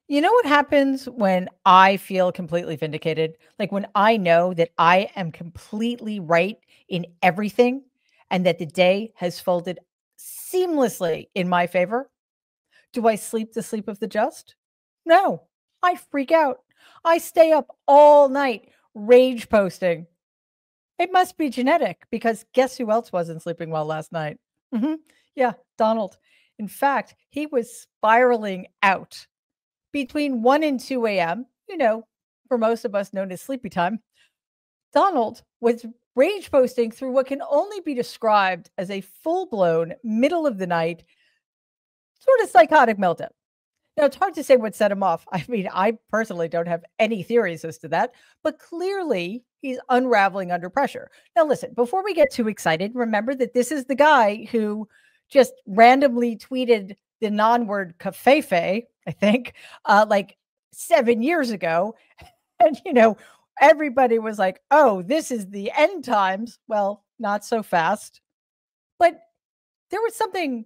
You know what happens when I feel completely vindicated? Like when I know that I am completely right in everything and that the day has folded seamlessly in my favor? Do I sleep the sleep of the just? No, I freak out. I stay up all night rage posting. It must be genetic because guess who else wasn't sleeping well last night? Mhm. Yeah, Donald. In fact, he was spiraling out between 1 and 2 a.m., for most of us known as sleepy time. Donald was rage posting through what can only be described as a full blown, middle of the night, sort of psychotic meltdown. Now, it's hard to say what set him off. I mean, I personally don't have any theories as to that, but clearly he's unraveling under pressure. Now, listen, before we get too excited, remember that this is the guy who just randomly tweeted the non word cafefe, I think, like 7 years ago. And, everybody was like, oh, this is the end times. Well, not so fast. But there was something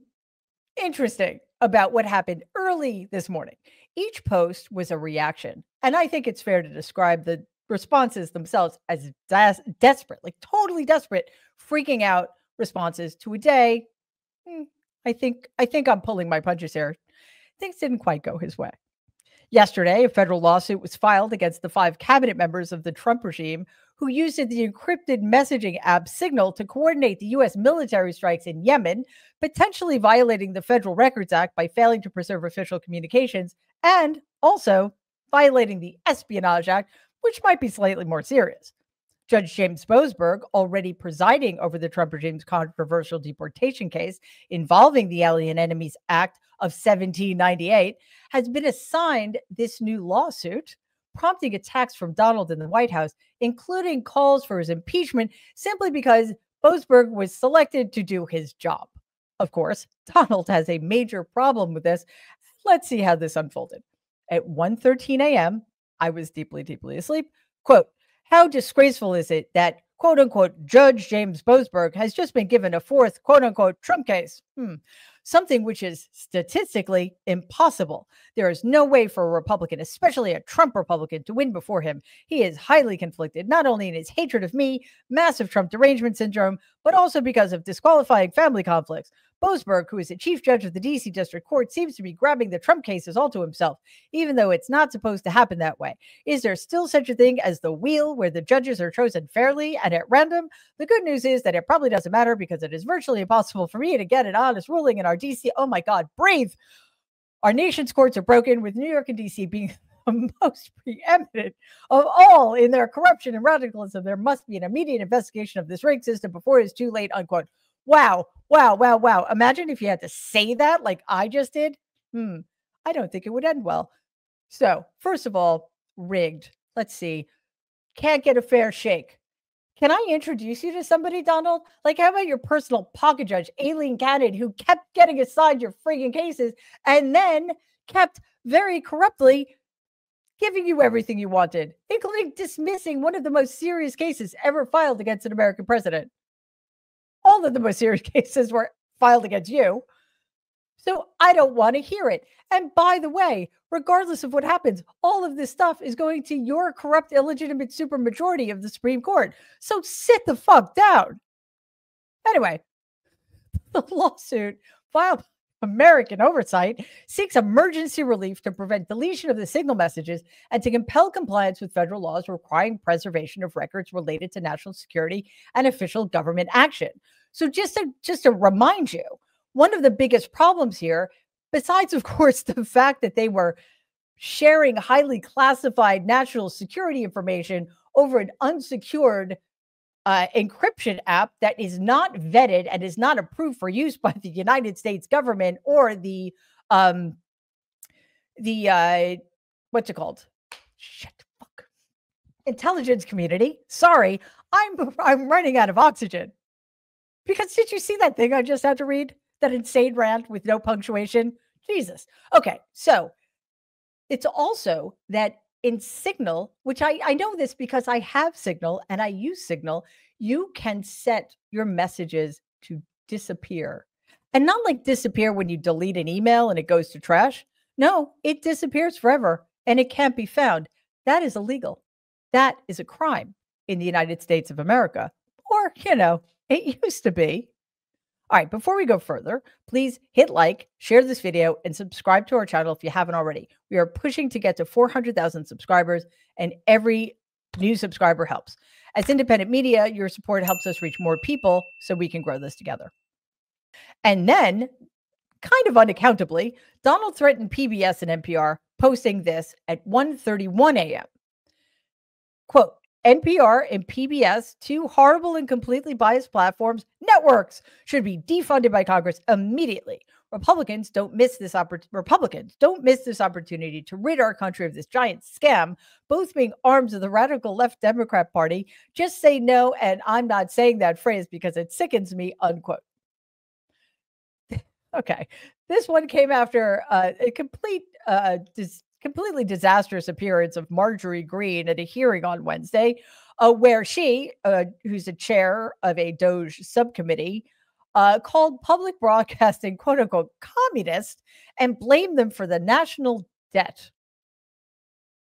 interesting about what happened early this morning. Each post was a reaction, and I think it's fair to describe the responses themselves as desperate, like totally desperate, freaking out responses to a day. hmm, I think I'm pulling my punches here. Things didn't quite go his way. Yesterday, a federal lawsuit was filed against the 5 cabinet members of the Trump regime who used the encrypted messaging app Signal to coordinate the U.S. military strikes in Yemen, potentially violating the Federal Records Act by failing to preserve official communications, and also violating the Espionage Act, which might be slightly more serious. Judge James Boasberg, already presiding over the Trump regime's controversial deportation case involving the Alien Enemies Act of 1798, has been assigned this new lawsuit, prompting attacks from Donald in the White House, including calls for his impeachment simply because Boasberg was selected to do his job. Of course, Donald has a major problem with this. Let's see how this unfolded. At 1:13 a.m., I was deeply, deeply asleep. Quote, how disgraceful is it that, quote unquote, Judge James Boasberg has just been given a fourth, quote unquote, Trump case? Something which is statistically impossible. There is no way for a Republican, especially a Trump Republican, to win before him. He is highly conflicted, not only in his hatred of me, massive Trump derangement syndrome, but also because of disqualifying family conflicts. Boasberg, who is the chief judge of the D.C. District Court, seems to be grabbing the Trump cases all to himself, even though it's not supposed to happen that way. Is there still such a thing as the wheel where the judges are chosen fairly and at random? The good news is that it probably doesn't matter because it is virtually impossible for me to get an honest ruling in our DC. Oh my God, breathe. Our nation's courts are broken, with New York and DC being the most preeminent of all in their corruption and radicalism. There must be an immediate investigation of this rigged system before it's too late, unquote. Wow, wow, wow, wow. Imagine if you had to say that like I just did. I don't think it would end well. So, first of all, rigged. Let's see. Can't get a fair shake. Can I introduce you to somebody, Donald? Like, how about your personal pocket judge, Aileen Cannon, who kept getting assigned your frigging cases and then kept very corruptly giving you everything you wanted, including dismissing one of the most serious cases ever filed against an American president? All of the most serious cases were filed against you. So I don't want to hear it. And by the way, regardless of what happens, all of this stuff is going to your corrupt, illegitimate supermajority of the Supreme Court. So sit the fuck down. Anyway, the lawsuit filed American Oversight seeks emergency relief to prevent deletion of the signal messages and to compel compliance with federal laws requiring preservation of records related to national security and official government action. So just to remind you, one of the biggest problems here, besides, of course, the fact that they were sharing highly classified national security information over an unsecured encryption app that is not vetted and is not approved for use by the United States government or the what's it called? Shit, fuck. Intelligence community. Sorry, I'm running out of oxygen. Because did you see that thing I just had to read? That insane rant with no punctuation? Jesus. Okay, so it's also that in Signal, which I know this because I have Signal and I use Signal, you can set your messages to disappear. And not like disappear when you delete an email and it goes to trash. No, it disappears forever and it can't be found. That is illegal. That is a crime in the United States of America. Or, it used to be. All right, before we go further, please hit like, share this video, and subscribe to our channel if you haven't already. We are pushing to get to 400,000 subscribers, and every new subscriber helps. As independent media, your support helps us reach more people so we can grow this together. And then, kind of unaccountably, Donald threatened PBS and NPR, posting this at 1:31 a.m. Quote, NPR and PBS, two horrible and completely biased networks, should be defunded by Congress immediately. Republicans don't miss this opportunity to rid our country of this giant scam, both being arms of the radical left Democrat Party. Just say no, and I'm not saying that phrase because it sickens me, unquote. Okay. This one came after a completely disastrous appearance of Marjorie Greene at a hearing on Wednesday, where she, who's a chair of a DOJ subcommittee, called public broadcasting, quote unquote, communist and blamed them for the national debt.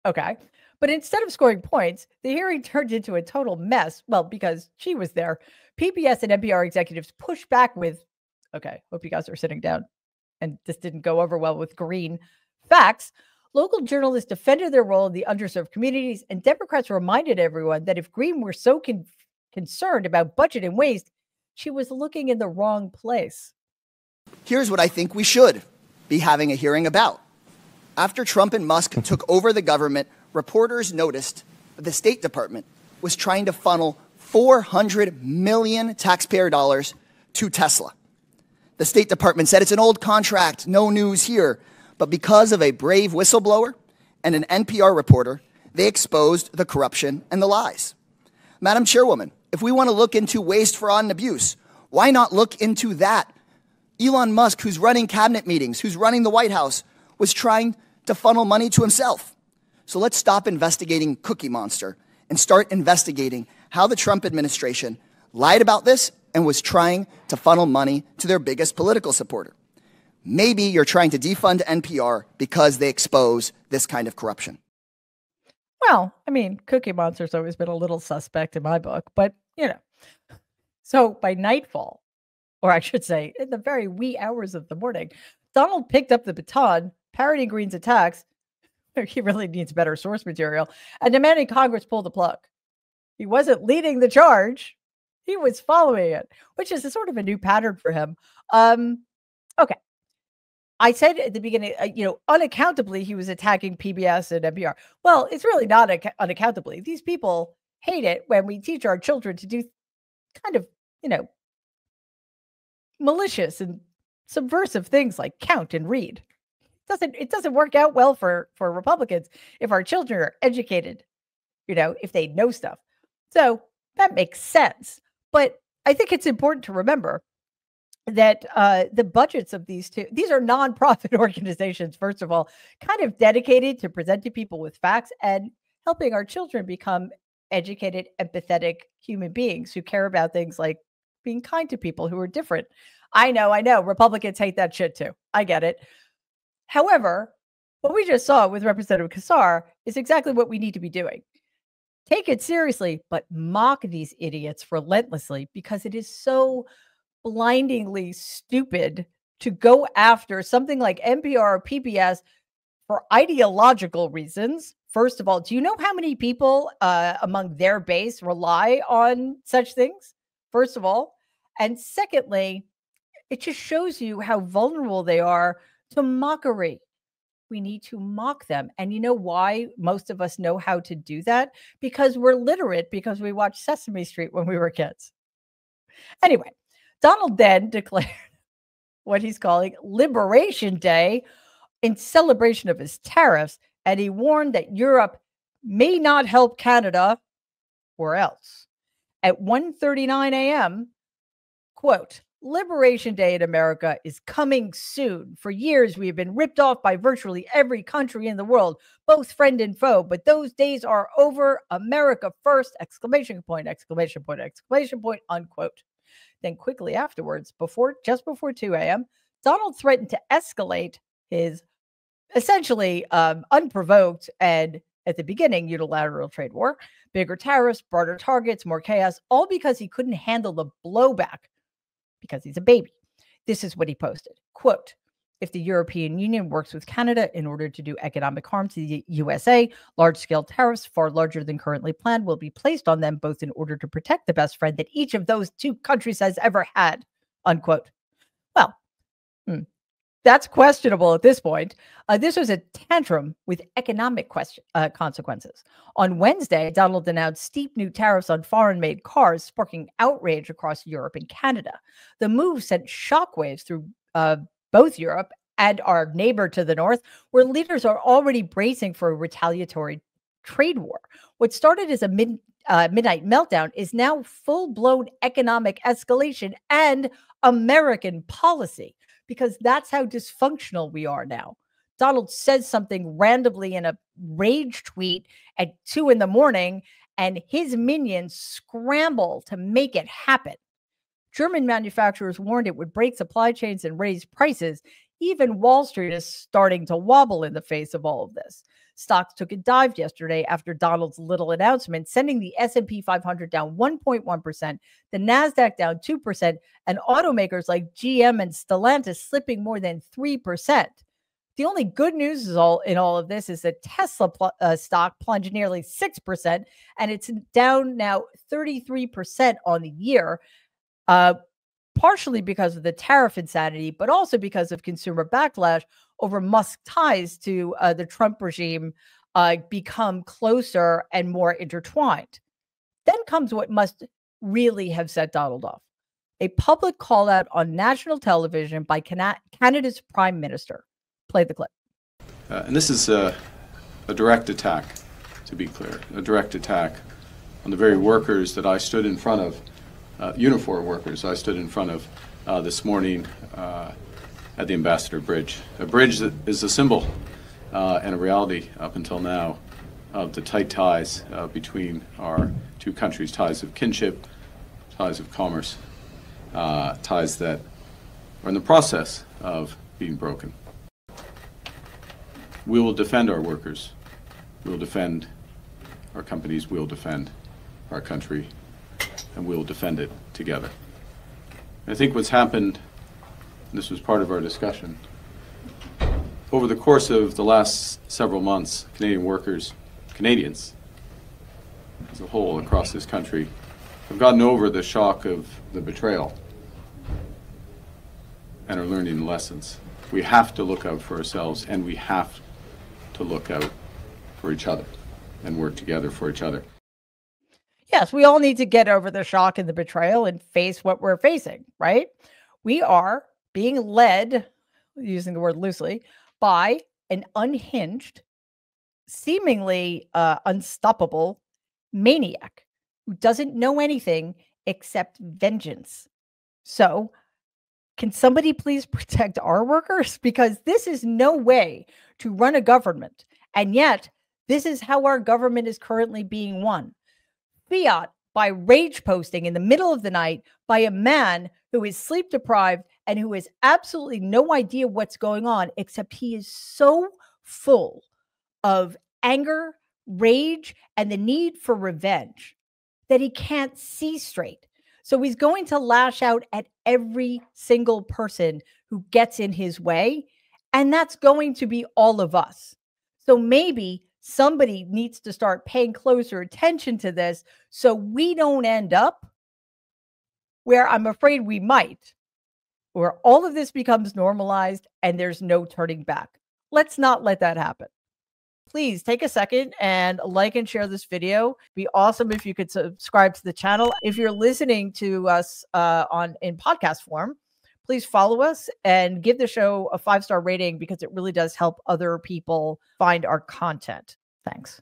Okay. But instead of scoring points, the hearing turned into a total mess. Well, because she was there, PBS and NPR executives pushed back with, okay, hope you guys are sitting down, and this didn't go over well with Greene, facts. Local journalists defended their role in the underserved communities, and Democrats reminded everyone that if Greene were so concerned about budget and waste, she was looking in the wrong place. Here's what I think we should be having a hearing about. After Trump and Musk took over the government, reporters noticed that the State Department was trying to funnel 400 million taxpayer dollars to Tesla. The State Department said it's an old contract, no news here. But because of a brave whistleblower and an NPR reporter, they exposed the corruption and the lies. Madam Chairwoman, if we want to look into waste, fraud, and abuse, why not look into that? Elon Musk, who's running cabinet meetings, who's running the White House, was trying to funnel money to himself. So let's stop investigating Cookie Monster and start investigating how the Trump administration lied about this and was trying to funnel money to their biggest political supporter. Maybe you're trying to defund NPR because they expose this kind of corruption. Well, I mean, Cookie Monster's always been a little suspect in my book, but, So by nightfall, or I should say, in the very wee hours of the morning, Donald picked up the baton, parroting Greene's attacks. He really needs better source material, and demanding Congress pull the plug. He wasn't leading the charge. He was following it, which is a sort of a new pattern for him. Okay. I said at the beginning, unaccountably, he was attacking PBS and NPR. Well, it's really not unaccountably. These people hate it when we teach our children to do kind of, malicious and subversive things like count and read. It doesn't work out well for Republicans if our children are educated, if they know stuff. So that makes sense. But I think it's important to remember that the budgets of these are nonprofit organizations, first of all, kind of dedicated to presenting people with facts and helping our children become educated, empathetic human beings who care about things like being kind to people who are different. I know. Republicans hate that shit too. I get it. However, what we just saw with Representative Kassar is exactly what we need to be doing. Take it seriously, but mock these idiots relentlessly because it is so blindingly stupid to go after something like NPR or PBS for ideological reasons. First of all, do you know how many people among their base rely on such things? First of all. And secondly, it just shows you how vulnerable they are to mockery. We need to mock them. And you know why most of us know how to do that? Because we're literate, because we watched Sesame Street when we were kids. Anyway, Donald then declared what he's calling Liberation Day in celebration of his tariffs, and he warned that Europe may not help Canada or else. At 1:39 a.m., quote, Liberation Day in America is coming soon. For years, we have been ripped off by virtually every country in the world, both friend and foe, but those days are over. America first, exclamation point, exclamation point, exclamation point, unquote. Then quickly afterwards, just before 2 a.m., Donald threatened to escalate his essentially unprovoked and at the beginning unilateral trade war, bigger tariffs, broader targets, more chaos, all because he couldn't handle the blowback because he's a baby. This is what he posted. Quote, if the European Union works with Canada in order to do economic harm to the USA, large-scale tariffs far larger than currently planned will be placed on them, both in order to protect the best friend that each of those two countries has ever had, unquote. Well, that's questionable at this point. This was a tantrum with economic consequences. On Wednesday, Donald announced steep new tariffs on foreign-made cars, sparking outrage across Europe and Canada. The move sent shockwaves through both Europe and our neighbor to the north, where leaders are already bracing for a retaliatory trade war. What started as a midnight meltdown is now full-blown economic escalation and American policy, because that's how dysfunctional we are now. Donald says something randomly in a rage tweet at 2 a.m, and his minions scramble to make it happen. German manufacturers warned it would break supply chains and raise prices. Even Wall Street is starting to wobble in the face of all of this. Stocks took a dive yesterday after Donald's little announcement, sending the S&P 500 down 1.1%, the NASDAQ down 2%, and automakers like GM and Stellantis slipping more than 3%. The only good news in all of this is that Tesla stock plunged nearly 6%, and it's down now 33% on the year. Partially because of the tariff insanity, but also because of consumer backlash over Musk's ties to the Trump regime become closer and more intertwined. Then comes what must really have set Donald off: a public call out on national television by Canada's Prime Minister. Play the clip. And this is a direct attack, to be clear, a direct attack on the very workers that I stood in front of. Unifor workers I stood in front of this morning at the Ambassador Bridge, a bridge that is a symbol and a reality up until now of the tight ties between our two countries, ties of kinship, ties of commerce, ties that are in the process of being broken. We will defend our workers. We will defend our companies. We will defend our country. And we will defend it together. I think what's happened, and this was part of our discussion, over the course of the last several months, Canadian workers, Canadians as a whole across this country, have gotten over the shock of the betrayal and are learning lessons. We have to look out for ourselves, and we have to look out for each other and work together for each other. Yes, we all need to get over the shock and the betrayal and face what we're facing, right? We are being led, using the word loosely, by an unhinged, seemingly unstoppable maniac who doesn't know anything except vengeance. So, can somebody please protect our workers? Because this is no way to run a government. And yet, this is how our government is currently being won. Fiat by rage posting in the middle of the night by a man who is sleep deprived and who has absolutely no idea what's going on, except he is so full of anger, rage, and the need for revenge that he can't see straight. So he's going to lash out at every single person who gets in his way, and that's going to be all of us. So maybe somebody needs to start paying closer attention to this so we don't end up where I'm afraid we might, where all of this becomes normalized and there's no turning back. Let's not let that happen. Please take a second and like and share this video. It'd be awesome if you could subscribe to the channel. If you're listening to us in podcast form, please follow us and give the show a 5-star rating, because it really does help other people find our content. Thanks.